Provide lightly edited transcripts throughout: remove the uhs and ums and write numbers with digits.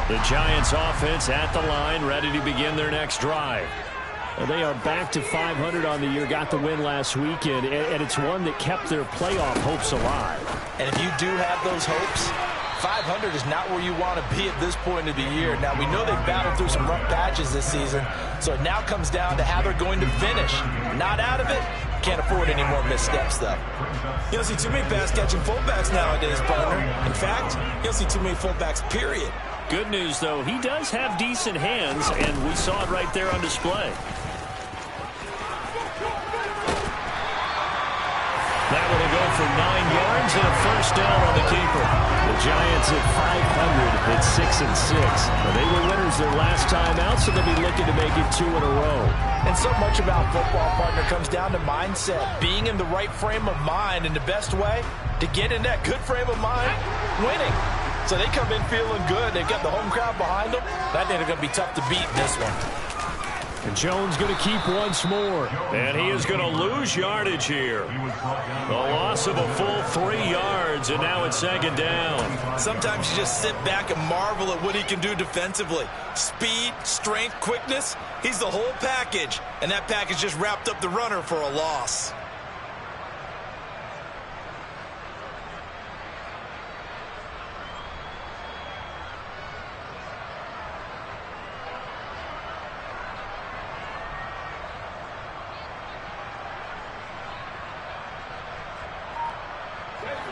The Giants offense at the line, ready to begin their next drive. They are back to 500 on the year, got the win last weekend, and it's one that kept their playoff hopes alive. And if you do have those hopes, 500 is not where you want to be at this point of the year. Now, we know they've battled through some rough patches this season, so it now comes down to how they're going to finish. Not out of it. Can't afford any more missteps, though. You don't see too many pass-catching fullbacks nowadays, partner. In fact, you don't see too many fullbacks, period. Good news, though, he does have decent hands, and we saw it right there on display. That one will go for 9 yards and a first down on the keeper. The Giants at 500 at 6-6. They were winners their last time out, so they'll be looking to make it 2 in a row. And so much about football, partner, comes down to mindset. Being in the right frame of mind, and the best way to get in that good frame of mind, winning. So they come in feeling good. They've got the home crowd behind them. I think they're going to be tough to beat in this one. And Jones going to keep once more. And he is going to lose yardage here. The loss of a full 3 yards, and now it's second down. Sometimes you just sit back and marvel at what he can do defensively. Speed, strength, quickness. He's the whole package. And that package just wrapped up the runner for a loss.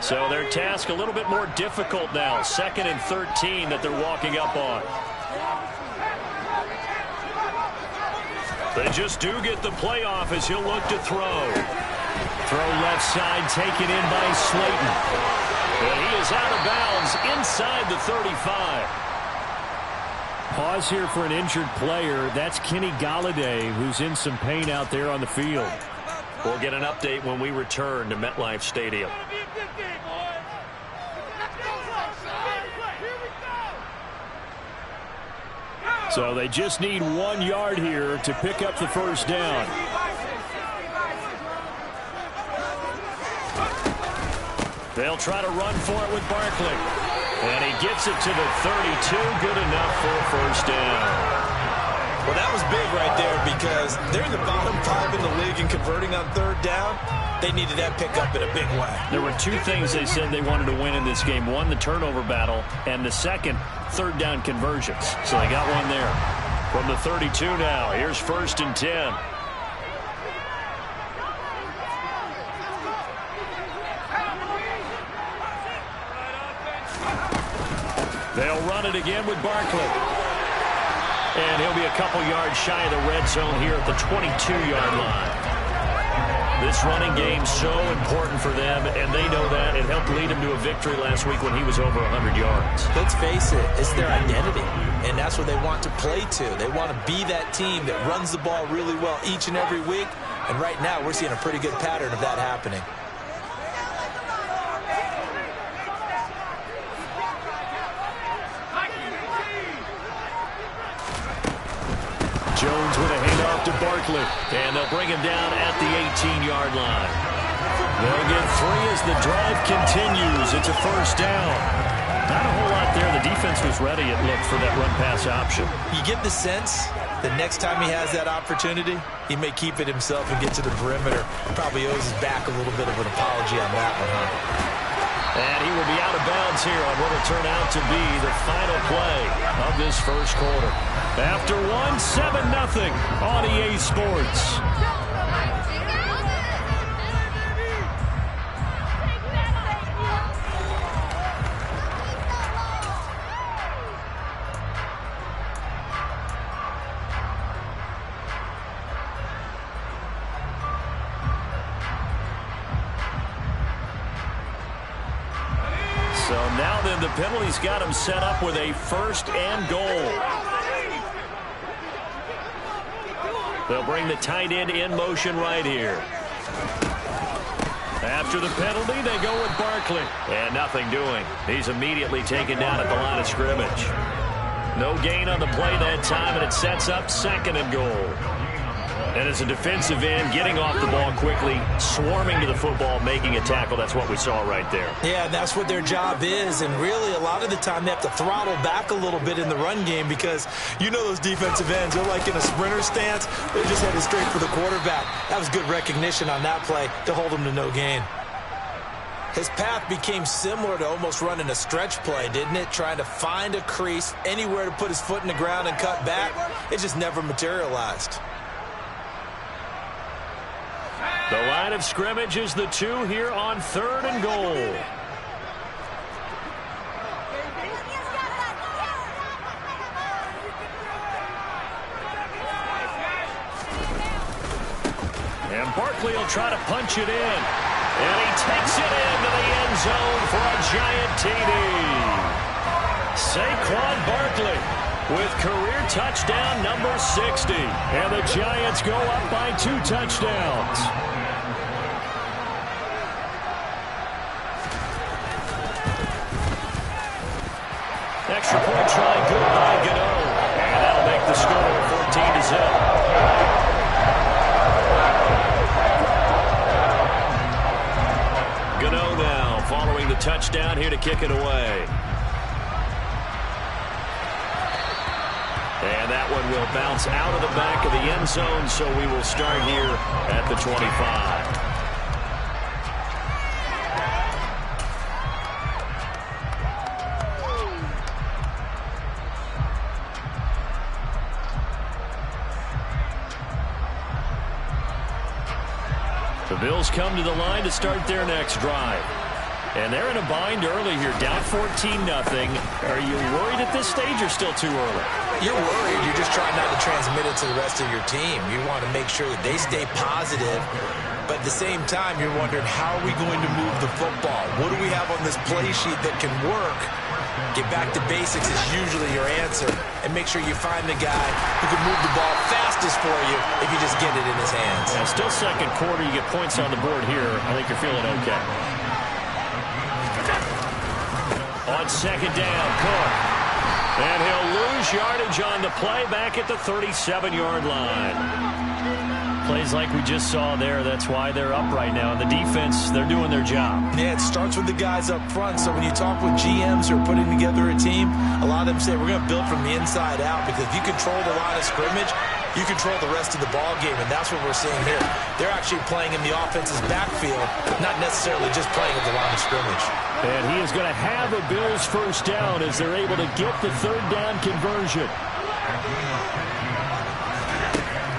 So their task a little bit more difficult now. 2nd and 13 that they're walking up on. They just do get the playoff as he'll look to throw. Throw left side taken in by Slayton. And he is out of bounds inside the 35. Pause here for an injured player. That's Kenny Golladay, who's in some pain out there on the field. We'll get an update when we return to MetLife Stadium. So they just need 1 yard here to pick up the first down. They'll try to run for it with Barkley. And he gets it to the 32. Good enough for a first down. Well, that was big right there because they're in the bottom 5 in the league and converting on 3rd down. They needed that pickup in a big way. There were 2 things they said they wanted to win in this game. One, the turnover battle, and the second, 3rd down conversions. So they got one there. From the 32 now, here's 1st and 10. They'll run it again with Barkley. And he'll be a couple yards shy of the red zone here at the 22-yard line. This running game's so important for them, and they know that. It helped lead them to a victory last week when he was over 100 yards. Let's face it, it's their identity, and that's what they want to play to. They want to be that team that runs the ball really well each and every week, and right now we're seeing a pretty good pattern of that happening. Jones with a handoff to Barkley, and they'll bring him down at the 18-yard line. They'll get 3 as the drive continues. It's a first down. Not a whole lot there. The defense was ready, it looked, for that run-pass option. You get the sense that next time he has that opportunity, he may keep it himself and get to the perimeter. Probably owes his back a little bit of an apology on that one, huh? And he will be out of bounds here on what will turn out to be the final play of this first quarter. After 7-0 on EA Sports. So now then, the penalty's got him set up with a 1st and goal. They'll bring the tight end in motion right here. After the penalty, they go with Barkley. And nothing doing. He's immediately taken down at the line of scrimmage. No gain on the play that time, and it sets up 2nd and goal. And as a defensive end, getting off the ball quickly, swarming to the football, making a tackle, that's what we saw right there. Yeah, that's what their job is, and really a lot of the time they have to throttle back a little bit in the run game because you know those defensive ends, they're like in a sprinter stance. They're just headed straight for the quarterback. That was good recognition on that play to hold him to no gain. His path became similar to almost running a stretch play, didn't it? Trying to find a crease, anywhere to put his foot in the ground and cut back. It just never materialized. The line of scrimmage is the 2 here on 3rd and goal. And Barkley will try to punch it in. And he takes it into the end zone for a giant TD. Saquon Barkley with career touchdown number 60. And the Giants go up by 2 touchdowns. Extra point try good by Gano. And that'll make the score 14-0. Gano now following the touchdown here to kick it away. And that one will bounce out of the back of the end zone, so we will start here at the 25. The Bills come to the line to start their next drive. And they're in a bind early here, down 14-0. Are you worried at this stage or still too early? You're worried. You're just trying not to transmit it to the rest of your team. You want to make sure that they stay positive. But at the same time, you're wondering, how are we going to move the football? What do we have on this play sheet that can work? Get back to basics is usually your answer. And make sure you find the guy who can move the ball fastest for you if you just get it in his hands. Yeah, still second quarter. You get points on the board here. I think you're feeling okay. On second down, Cook. And he'll lose yardage on the play back at the 37-yard line. Plays like we just saw there. That's why they're up right now. And the defense, they're doing their job. Yeah, it starts with the guys up front. So when you talk with GMs who are putting together a team, a lot of them say we're going to build from the inside out, because if you control the line of scrimmage, you control the rest of the ball game, and that's what we're seeing here. They're actually playing in the offense's backfield, not necessarily just playing at the line of scrimmage. And he is going to have a Bills first down as they're able to get the 3rd down conversion.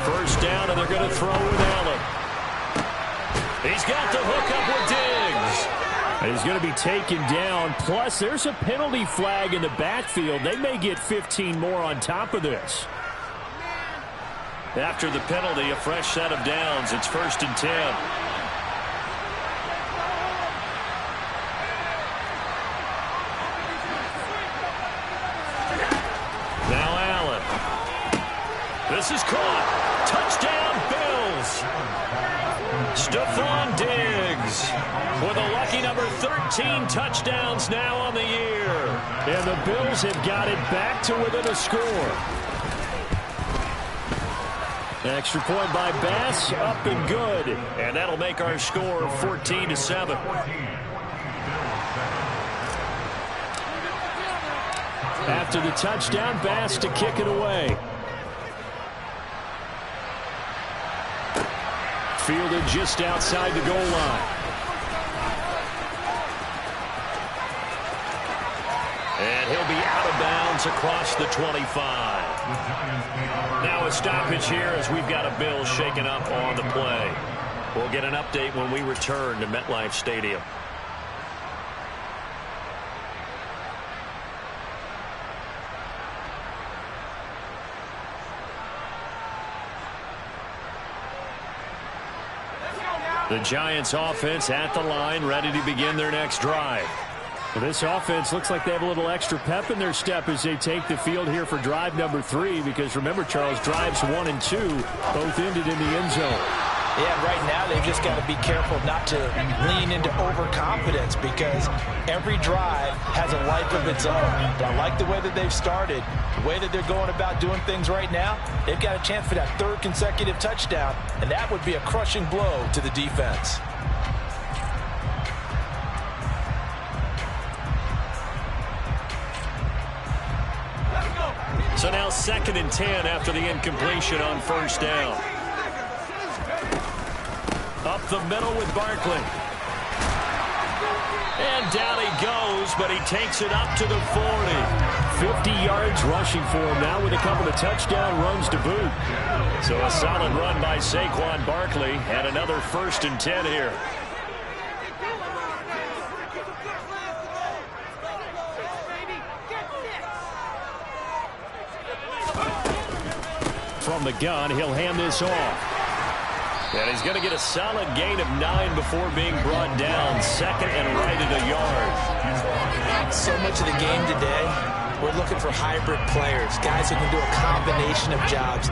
First down, and they're going to throw with Allen. He's got the hook up with Diggs. And he's going to be taken down. Plus, there's a penalty flag in the backfield. They may get 15 more on top of this. After the penalty, a fresh set of downs. It's 1st and 10. Now Allen. This is caught. Touchdown, Bills. Stephon Diggs with a lucky number 13 touchdowns now on the year. And the Bills have got it back to within a score. Extra point by Bass, up and good. And that'll make our score 14-7. After the touchdown, Bass to kick it away. Fielded just outside the goal line. And he'll be out of bounds across the 25. Now a stoppage here as we've got a Bills shaken up on the play. We'll get an update when we return to MetLife Stadium. The Giants offense at the line, ready to begin their next drive. Well, this offense looks like they have a little extra pep in their step as they take the field here for drive number 3, because remember, Charles, drives 1 and 2 both ended in the end zone. Yeah, right now they've just got to be careful not to lean into overconfidence because every drive has a life of its own. But I like the way that they've started, the way that they're going about doing things right now. They've got a chance for that third consecutive touchdown, and that would be a crushing blow to the defense. So now 2nd and 10 after the incompletion on first down. Up the middle with Barkley. And down he goes, but he takes it up to the 40. 50 yards rushing for him now with a couple of touchdown runs to boot. So a solid run by Saquon Barkley and another 1st and 10 here. From the gun, he'll hand this off. And he's going to get a solid gain of 9 before being brought down. 2nd and right at a yard. So much of the game today, we're looking for hybrid players, guys who can do a combination of jobs.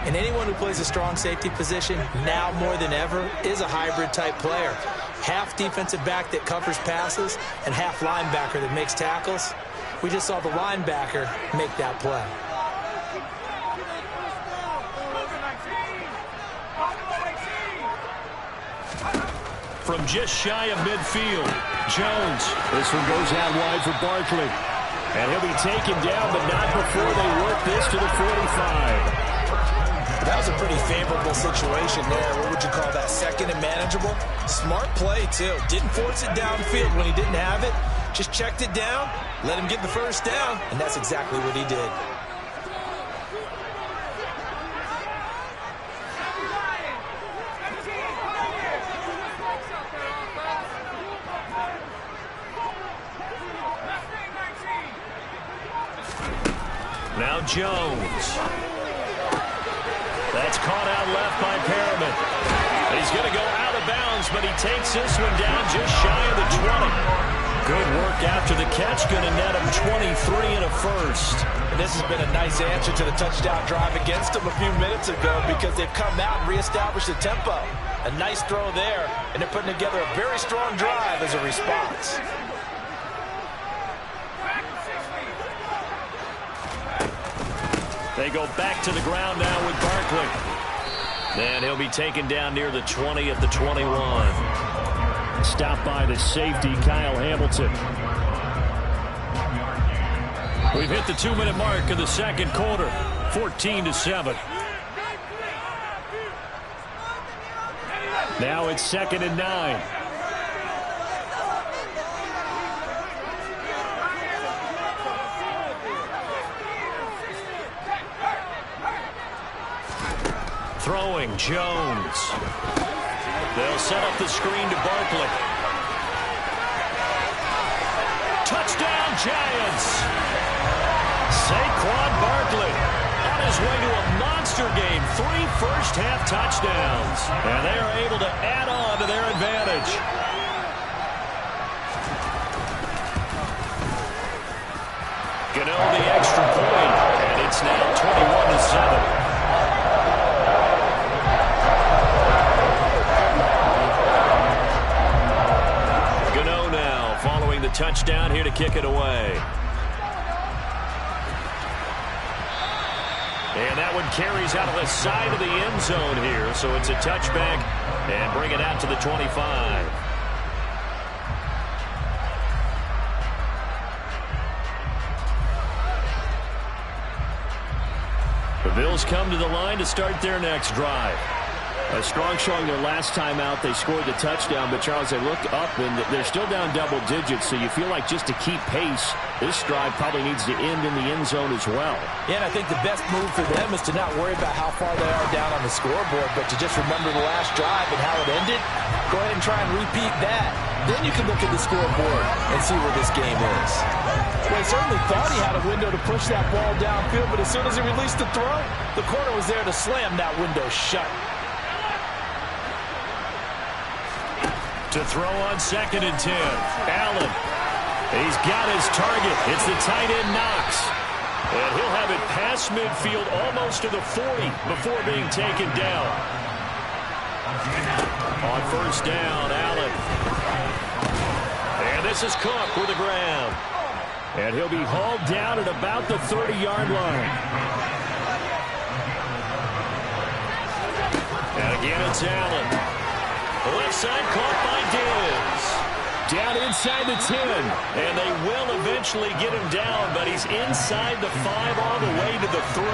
And anyone who plays a strong safety position, now more than ever, is a hybrid type player. Half defensive back that covers passes and half linebacker that makes tackles. We just saw the linebacker make that play. From just shy of midfield, Jones. This one goes out wide for Barkley. And he'll be taken down, but not before they work this to the 45. That was a pretty favorable situation there. What would you call that? 2nd and manageable? Smart play, too. Didn't force it downfield when he didn't have it. Just checked it down, let him get the 1st down, and that's exactly what he did. Now Jones. That's caught out left by Perriman. He's going to go out of bounds, but he takes this one down just shy of the 20. Good work after the catch. Going to net him 23 and a 1st. And this has been a nice answer to the touchdown drive against them a few minutes ago because they've come out and reestablished the tempo. A nice throw there, and they're putting together a very strong drive as a response. They go back to the ground now with Barkley. And he'll be taken down near the 20 at the 21. Stopped by the safety, Kyle Hamilton. We've hit the 2-minute mark of the 2nd quarter. 14-7. Now it's 2nd and 9. Throwing, Jones. They'll set up the screen to Barkley. Touchdown, Giants! Saquon Barkley on his way to a monster game. 3 first-half touchdowns. And they are able to add on to their advantage. Gano the extra point. And it's now 21-7. The touchdown here to kick it away. And that one carries out of the side of the end zone here, so it's a touchback and bring it out to the 25. The Bills come to the line to start their next drive. A strong showing their last time out. They scored the touchdown, but, Charles, they look up, and they're still down double digits, so you feel like just to keep pace, this drive probably needs to end in the end zone as well. Yeah, and I think the best move for them is to not worry about how far they are down on the scoreboard, but to just remember the last drive and how it ended. Go ahead and try and repeat that. Then you can look at the scoreboard and see where this game is. Well, he certainly thought he had a window to push that ball downfield, but as soon as he released the throw, the corner was there to slam that window shut. To throw on 2nd and 10. Allen. He's got his target. It's the tight end Knox. And he'll have it past midfield almost to the 40 before being taken down. first down. Allen. And this is Cook with a grab. And he'll be hauled down at about the 30-yard line. And again, it's Allen. The left side caught by Diggs. Down inside the 10. And they will eventually get him down, but he's inside the 5 all the way to the 3.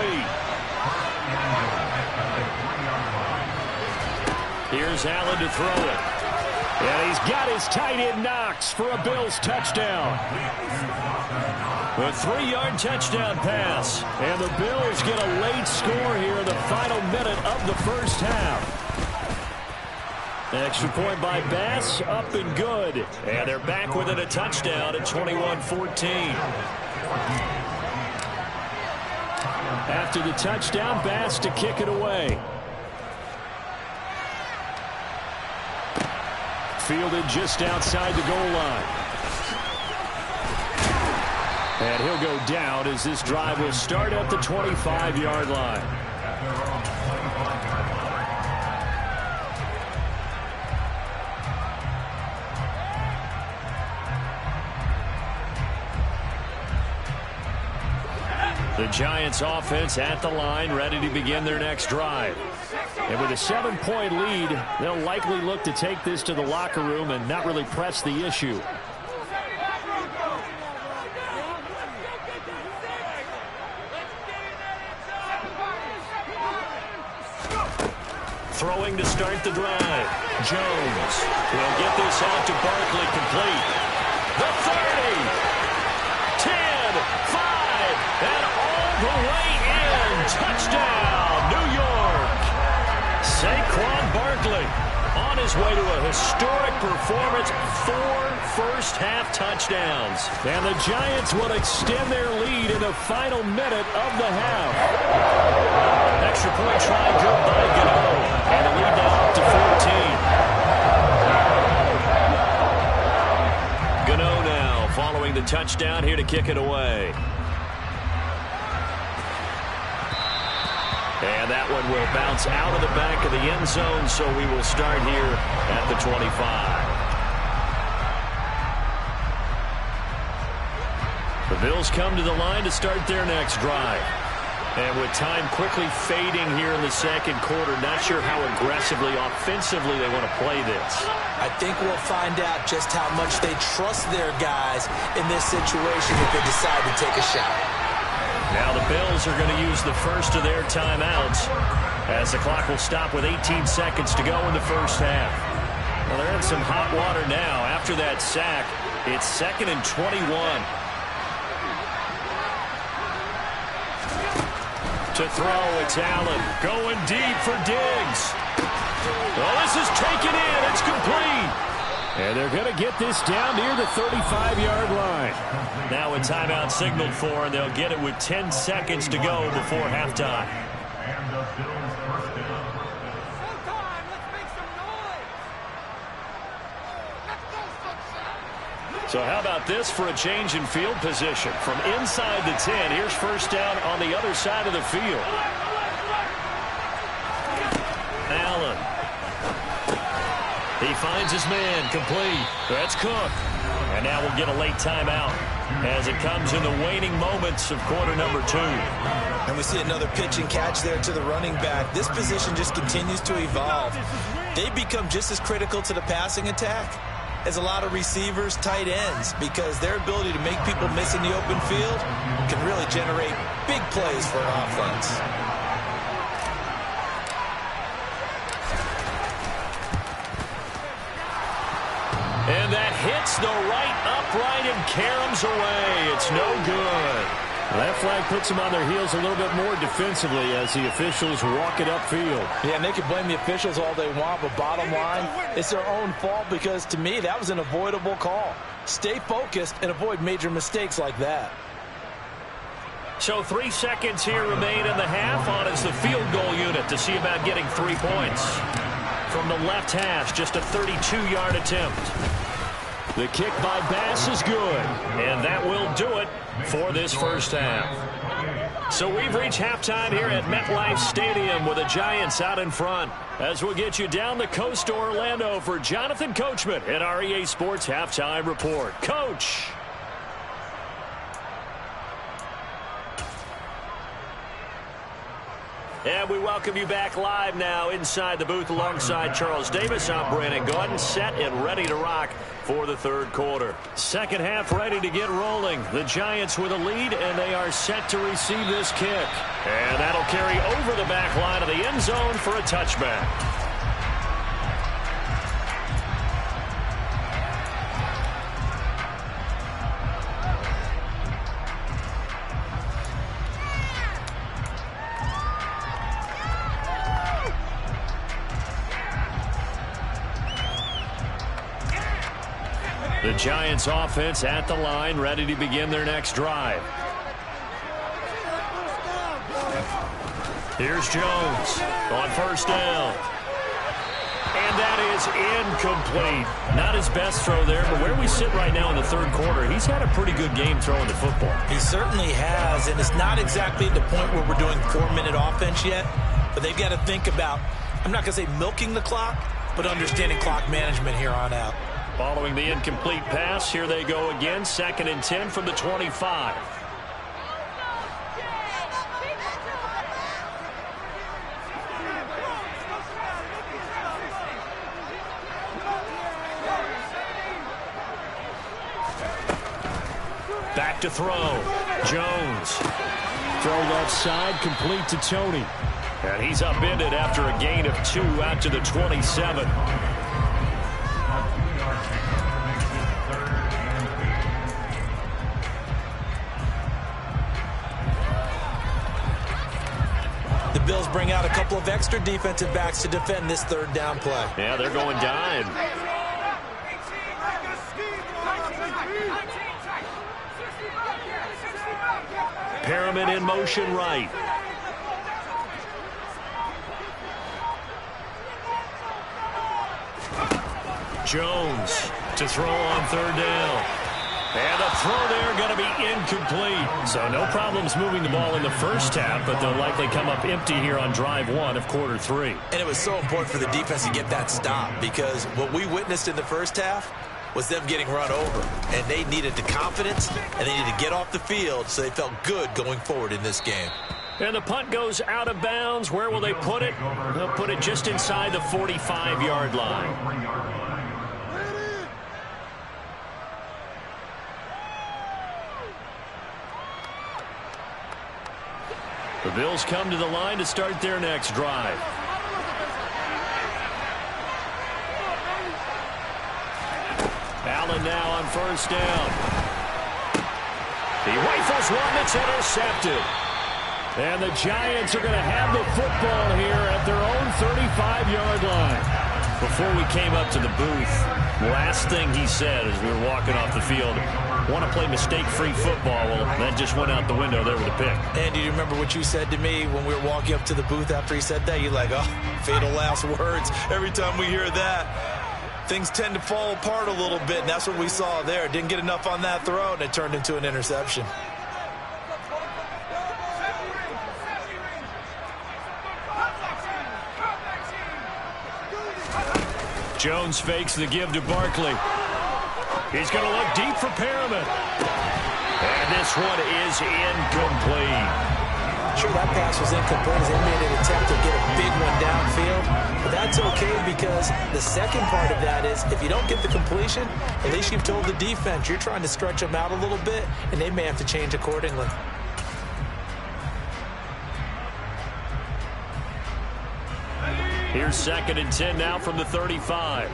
Here's Allen to throw it. And he's got his tight end Knox for a Bills touchdown. A 3-yard touchdown pass. And the Bills get a late score here in the final minute of the first half. Extra point by Bass, up and good. And they're back within a touchdown at 21-14. After the touchdown, Bass to kick it away. Fielded just outside the goal line. And he'll go down as this drive will start at the 25-yard line. The Giants offense at the line, ready to begin their next drive. And with a 7-point lead, they'll likely look to take this to the locker room and not really press the issue. Throwing to start the drive. Jones will get this out to Barkley, complete. The 30, 10, 5, and all the way in. Touchdown, New York. Saquon Barkley on his way to a historic performance, 4 first-half touchdowns. And the Giants will extend their lead in the final minute of the half. Extra point try good by Gano. And the lead now up to 14. Gano now following the touchdown here to kick it away. And that one will bounce out of the back of the end zone, so we will start here at the 25. The Bills come to the line to start their next drive. And with time quickly fading here in the second quarter, not sure how aggressively, offensively they want to play this. I think we'll find out just how much they trust their guys in this situation if they decide to take a shot. Now the Bills are going to use the first of their timeouts as the clock will stop with 18 seconds to go in the first half. Well, they're in some hot water now. After that sack, it's 2nd and 21. To throw, it's Allen. Going deep for Diggs. Well, this is taken in. It's complete. And they're going to get this down near the 35-yard line. Now a timeout signaled for, and they'll get it with 10 seconds to go before halftime. So how about this for a change in field position? From inside the 10, here's first down on the other side of the field. Allen. He finds his man, complete. That's Cook. And now we'll get a late timeout as it comes in the waning moments of quarter number 2. And we see another pitch and catch there to the running back. This position just continues to evolve. They become just as critical to the passing attack as a lot of receivers, tight ends, because their ability to make people miss in the open field can really generate big plays for an offense. And that hits the right upright and caroms away. It's no good. That flag puts them on their heels a little bit more defensively as the officials walk it upfield. Yeah, and they can blame the officials all they want, but bottom line, it's their own fault because, to me, that was an avoidable call. Stay focused and avoid major mistakes like that. So 3 seconds here remain in the half. On is the field goal unit to see about getting 3 points. From the left hash, just a 32-yard attempt. The kick by Bass is good, and that will do it for this first half. So we've reached halftime here at MetLife Stadium with the Giants out in front. As we'll get you down the coast to Orlando for Jonathan Coachman at our EA Sports Halftime Report. Coach. And we welcome you back live now inside the booth alongside Charles Davis. I'm Brandon Gaudin, set and ready to rock for the third quarter. Second half ready to get rolling. The Giants with a lead, and they are set to receive this kick. And that'll carry over the back line of the end zone for a touchback. The Giants offense at the line, ready to begin their next drive. Here's Jones on first down. And that is incomplete. Not his best throw there, but where we sit right now in the third quarter, he's had a pretty good game throwing the football. He certainly has, and it's not exactly at the point where we're doing 4-minute offense yet, but they've got to think about, I'm not going to say milking the clock, but understanding clock management here on out. Following the incomplete pass, here they go again, 2nd and 10 from the 25. Back to throw. Jones. Throw left side, complete to Tony. And he's upended after a gain of 2 out to the 27. The Bills bring out a couple of extra defensive backs to defend this third down play. Yeah, they're going dime. Perriman in motion right. Jones to throw on third down. And a throw there going to be incomplete. So no problems moving the ball in the first half, but they'll likely come up empty here on drive 1 of quarter 3. And it was so important for the defense to get that stop, because what we witnessed in the first half was them getting run over. And they needed the confidence, and they needed to get off the field so they felt good going forward in this game. And the punt goes out of bounds. Where will they put it? They'll put it just inside the 45-yard line. The Bills come to the line to start their next drive. Allen now on first down. He rifles one that's intercepted. And the Giants are going to have the football here at their own 35-yard line. Before we came up to the booth, last thing he said as we were walking off the field, want to play mistake-free football. Well, that just went out the window there with a pick. And do you remember what you said to me when we were walking up to the booth after he said that? You're like, oh, fatal last words. Every time we hear that, things tend to fall apart a little bit, and that's what we saw there. Didn't get enough on that throw, and it turned into an interception. Jones fakes the give to Barkley. He's going to look deep for Perriman. And this one is incomplete. Sure, that pass was incomplete as they made an attempt to get a big one downfield. But that's okay, because the second part of that is if you don't get the completion, at least you've told the defense you're trying to stretch them out a little bit, and they may have to change accordingly. Here's 2nd and 10 now from the 35.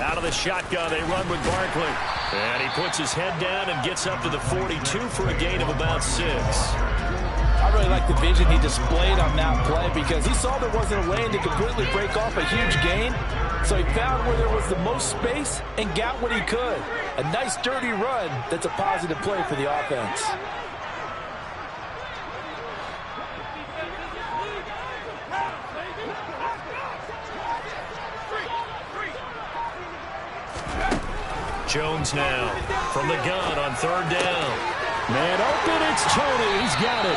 Out of the shotgun, they run with Barkley. And he puts his head down and gets up to the 42 for a gain of about 6. I really like the vision he displayed on that play, because he saw there wasn't a lane to completely break off a huge gain. So he found where there was the most space and got what he could. A nice, dirty run that's a positive play for the offense. Jones now from the gun on third down. Man open, it's Tony. He's got it.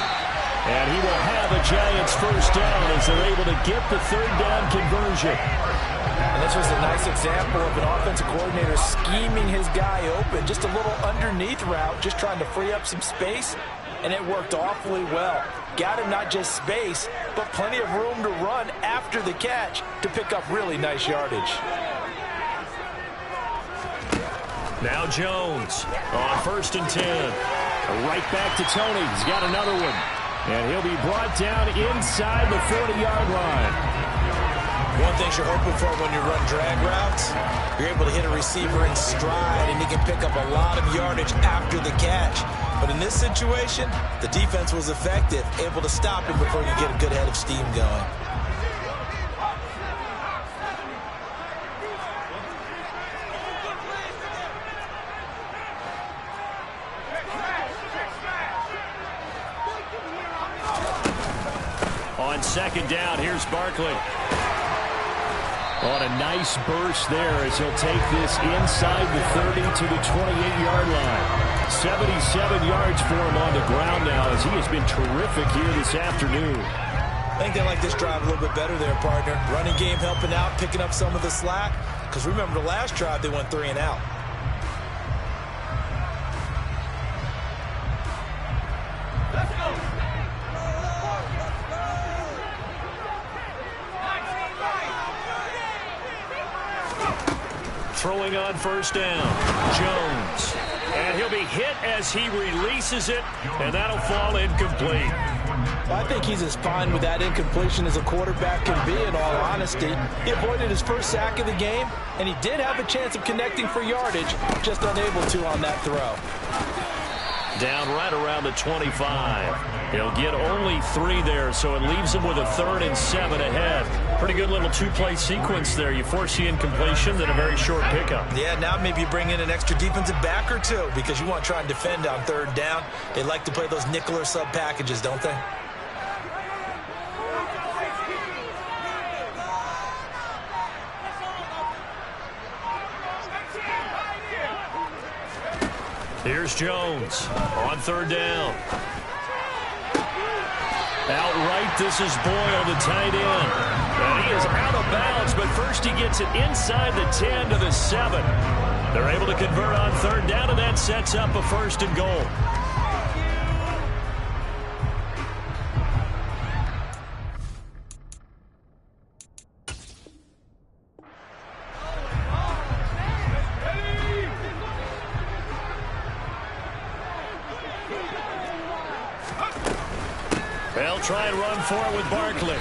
And he will have a Giants first down as they're able to get the third down conversion. And this was a nice example of an offensive coordinator scheming his guy open. Just a little underneath route, just trying to free up some space. And it worked awfully well. Got him not just space, but plenty of room to run after the catch to pick up really nice yardage. Now Jones on 1st and 10. Right back to Tony. He's got another one. And he'll be brought down inside the 40-yard line. One thing you're hoping for when you run drag routes, you're able to hit a receiver in stride, and he can pick up a lot of yardage after the catch. But in this situation, the defense was effective, able to stop him before you get a good head of steam going. On 2nd down, here's Barkley. On a nice burst there as he'll take this inside the 30 to the 28-yard line. 77 yards for him on the ground now as he has been terrific here this afternoon. I think they like this drive a little bit better there, partner. Running game helping out, picking up some of the slack. Because remember the last drive, they went 3 and out. Throwing on 1st down, Jones. And he'll be hit as he releases it, and that'll fall incomplete. I think he's as fine with that incompletion as a quarterback can be, in all honesty. He avoided his first sack of the game, and he did have a chance of connecting for yardage, just unable to on that throw. Down right around the 25. He'll get only 3 there, so it leaves him with a 3rd and 7 ahead. Pretty good little 2-play sequence there. You force the incompletion, then a very short pickup. Yeah, now maybe you bring in an extra defensive back or 2 because you want to try and defend on 3rd down. They like to play those nickel or sub packages, don't they? Here's Jones on 3rd down. Outright, this is Boyle, the tight end. And he is out of bounds, but first he gets it inside the 10 to the 7. They're able to convert on 3rd down, and that sets up a 1st and goal. They'll try and run for it with Barkley.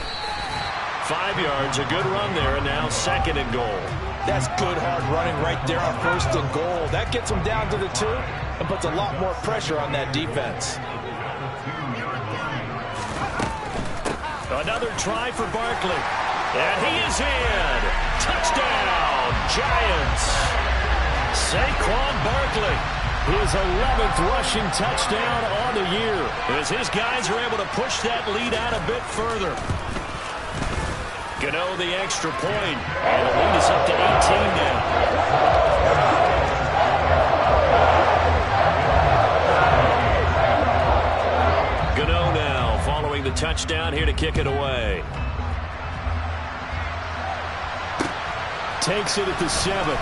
5 yards, a good run there, and now 2nd and goal. That's good hard running right there on 1st and goal. That gets him down to the 2 and puts a lot more pressure on that defense. Another try for Barkley. And he is in. Touchdown, Giants. Saquon Barkley. His 11th rushing touchdown on the year as his guys are able to push that lead out a bit further. Gano the extra point, and the lead is up to 18 now. Gano now following the touchdown here to kick it away. Takes it at the 7.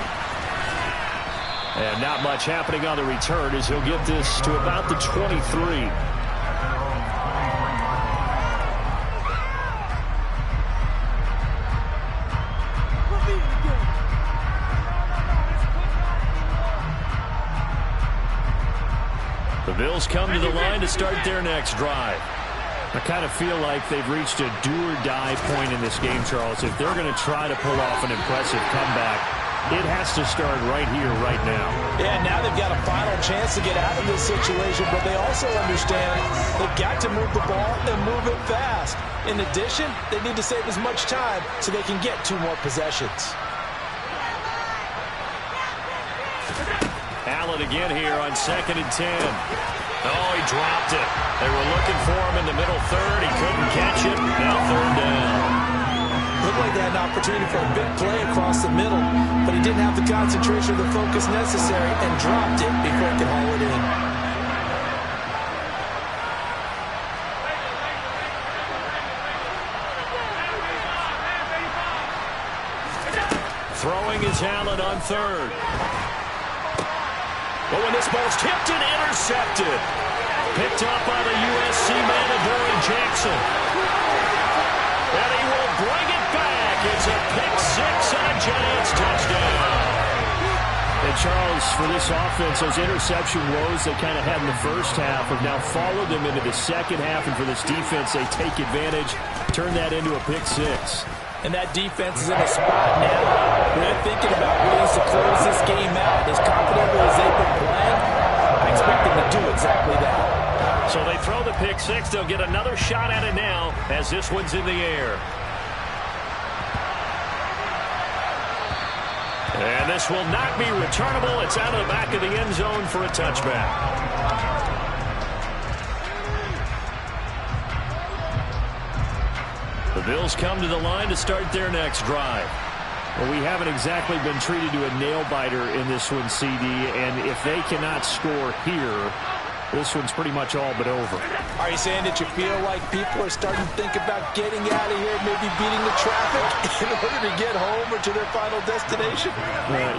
And not much happening on the return as he'll get this to about the 23. The Bills come to the line to start their next drive. I kind of feel like they've reached a do-or-die point in this game, Charles. If they're going to try to pull off an impressive comeback, it has to start right here, right now. Yeah, now they've got a final chance to get out of this situation, but they also understand they've got to move the ball and move it fast. In addition, they need to save as much time so they can get 2 more possessions. Allen again here on 2nd and 10. Oh, he dropped it. They were looking for him in the middle 3rd. He couldn't catch it. Now 3rd down. Looked like they had an opportunity for a big play across the middle, but he didn't have the concentration or the focus necessary and dropped it before he could haul it in. Throwing is Allen on third. But when this ball's tipped and intercepted. Picked up by the USC man, Adoree Jackson. And he will bring it back. It's a pick six and a Giants touchdown. And Charles, for this offense, those interception woes they kind of had in the first half have now followed them into the second half. And for this defense, they take advantage, turn that into a pick six. And that defense is in a spot now where they're thinking about ways to close this game out. As confidently as they've been playing, I expect them to do exactly that. So they throw the pick six. They'll get another shot at it now as this one's in the air. And this will not be returnable. It's out of the back of the end zone for a touchback. The Bills come to the line to start their next drive. Well, we haven't exactly been treated to a nail-biter in this one, CD, and if they cannot score here, this one's pretty much all but over. Are you saying that you feel like people are starting to think about getting out of here, maybe beating the traffic in order to get home or to their final destination?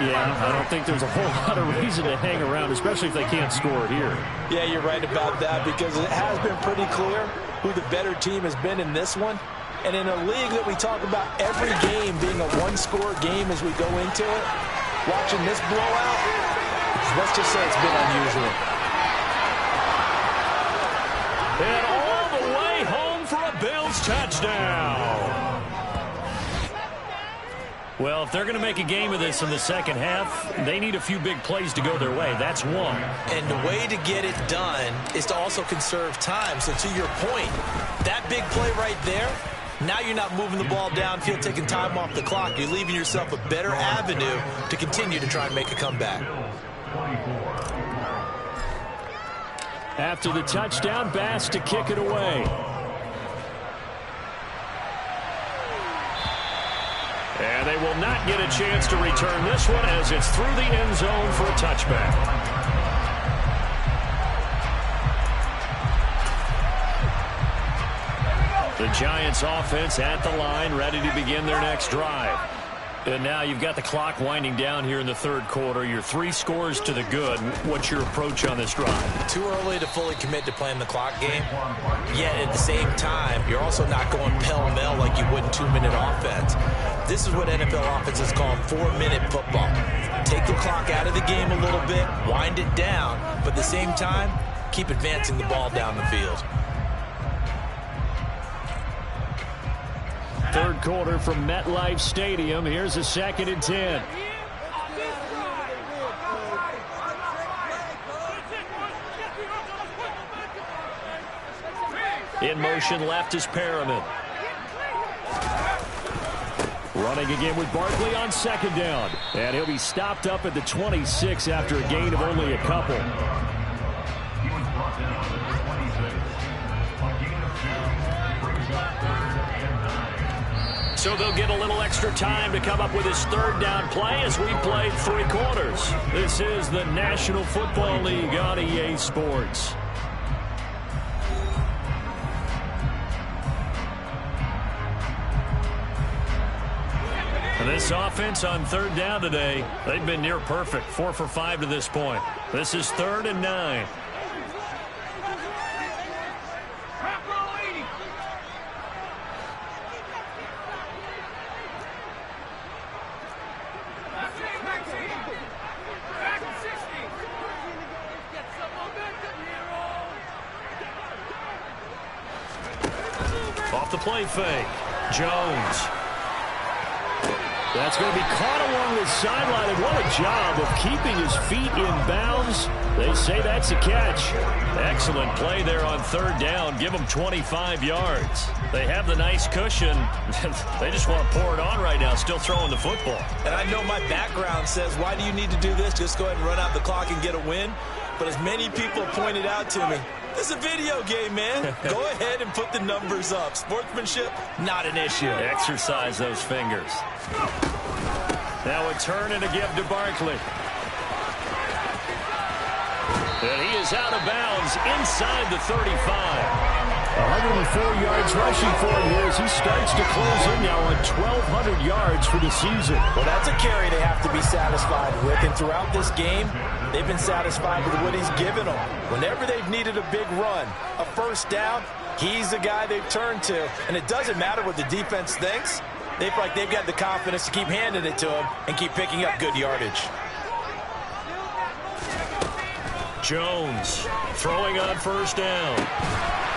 Yeah, I don't think there's a whole lot of reason to hang around, especially if they can't score here. Yeah, you're right about that because it has been pretty clear who the better team has been in this one. And in a league that we talk about every game being a one-score game as we go into it, watching this blowout, let's just say it's been unusual. And all the way home for a Bills touchdown. Well, if they're going to make a game of this in the second half, they need a few big plays to go their way. That's one. And the way to get it done is to also conserve time. So to your point, that big play right there, now you're not moving the ball downfield, taking time off the clock. You're leaving yourself a better avenue to continue to try and make a comeback. After the touchdown, Bass to kick it away. And they will not get a chance to return this one as it's through the end zone for a touchback. The Giants offense at the line, ready to begin their next drive. And now you've got the clock winding down here in the third quarter. Your 3 scores to the good. What's your approach on this drive? Too early to fully commit to playing the clock game. Yet at the same time, you're also not going pell-mell like you would in 2-minute offense. This is what NFL offenses call 4-minute football. Take the clock out of the game a little bit, wind it down, but at the same time, keep advancing the ball down the field. Third quarter from MetLife Stadium. Here's a 2nd and 10. In motion left is Perriman. Running again with Barkley on 2nd down. And he'll be stopped up at the 26 after a gain of only a couple. So they'll get a little extra time to come up with his 3rd down play as we played 3 quarters. This is the National Football League on EA Sports. And this offense on 3rd down today, they've been near perfect. 4 for 5 to this point. This is 3rd and 9. Off the play fake. Jones. That's going to be caught along the sideline, and what a job of keeping his feet in bounds. They say that's a catch. Excellent play there on 3rd down. Give them 25 yards. They have the nice cushion. They just want to pour it on right now, still throwing the football. And I know my background says, why do you need to do this? Just go ahead and run out the clock and get a win. But as many people have pointed out to me, This is a video game, man. Go ahead and put the numbers up. Sportsmanship, not an issue. Exercise those fingers. Now a turn and a give to Barkley. And he is out of bounds inside the 35. 104 yards rushing for him here as he starts to close in now on 1,200 yards for the season. Well, that's a carry they have to be satisfied with. And throughout this game, they've been satisfied with what he's given them. Whenever they've needed a big run, a first down, he's the guy they've turned to. And it doesn't matter what the defense thinks. They feel like they've got the confidence to keep handing it to him and keep picking up good yardage. Jones throwing on first down.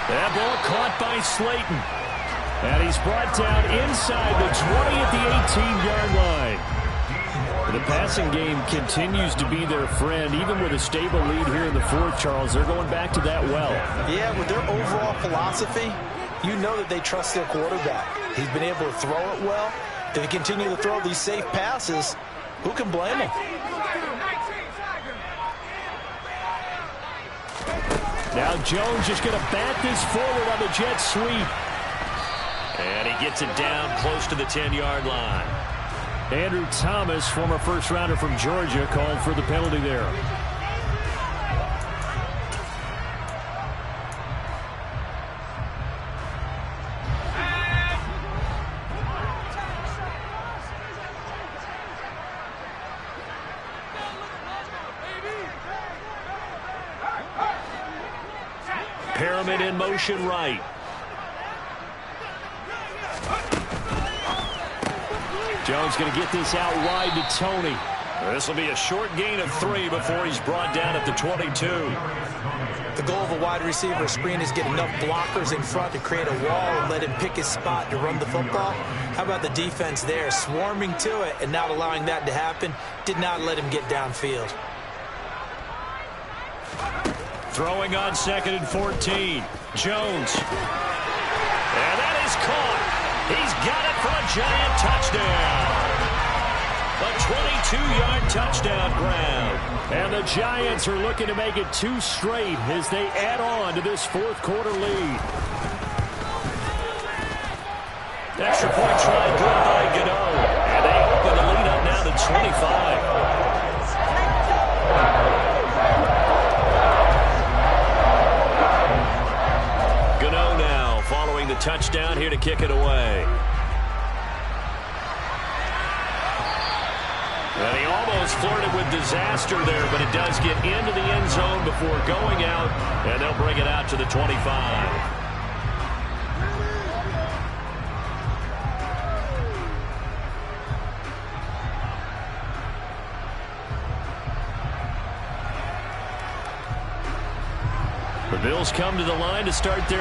That ball caught by Slayton. And he's brought down inside the 20 at the 18-yard line. The passing game continues to be their friend. Even with a stable lead here in the fourth, Charles, they're going back to that well. Yeah, with their overall philosophy, you know that they trust their quarterback. He's been able to throw it well. If they continue to throw these safe passes, who can blame them? Now Jones just going to bat this forward on the jet sweep. And he gets it down close to the 10-yard line. Andrew Thomas, former first-rounder from Georgia, called for the penalty there. Pyramid in motion right. Jones going to get this out wide to Tony. This will be a short gain of 3 before he's brought down at the 22. The goal of a wide receiver screen is get enough blockers in front to create a wall and let him pick his spot to run the football. How about the defense there, swarming to it and not allowing that to happen? Did not let him get downfield. Throwing on 2nd and 14. Jones. And that is caught. He's got it for a giant touchdown. A 22-yard touchdown grab. And the Giants are looking to make it 2 straight as they add on to this fourth-quarter lead. Extra point try good by Godot. And they open the lead up now to 25. The touchdown here to kick it away. And he almost flirted with disaster there, but it does get into the end zone before going out, and they'll bring it out to the 25. The Bills come to the line to start their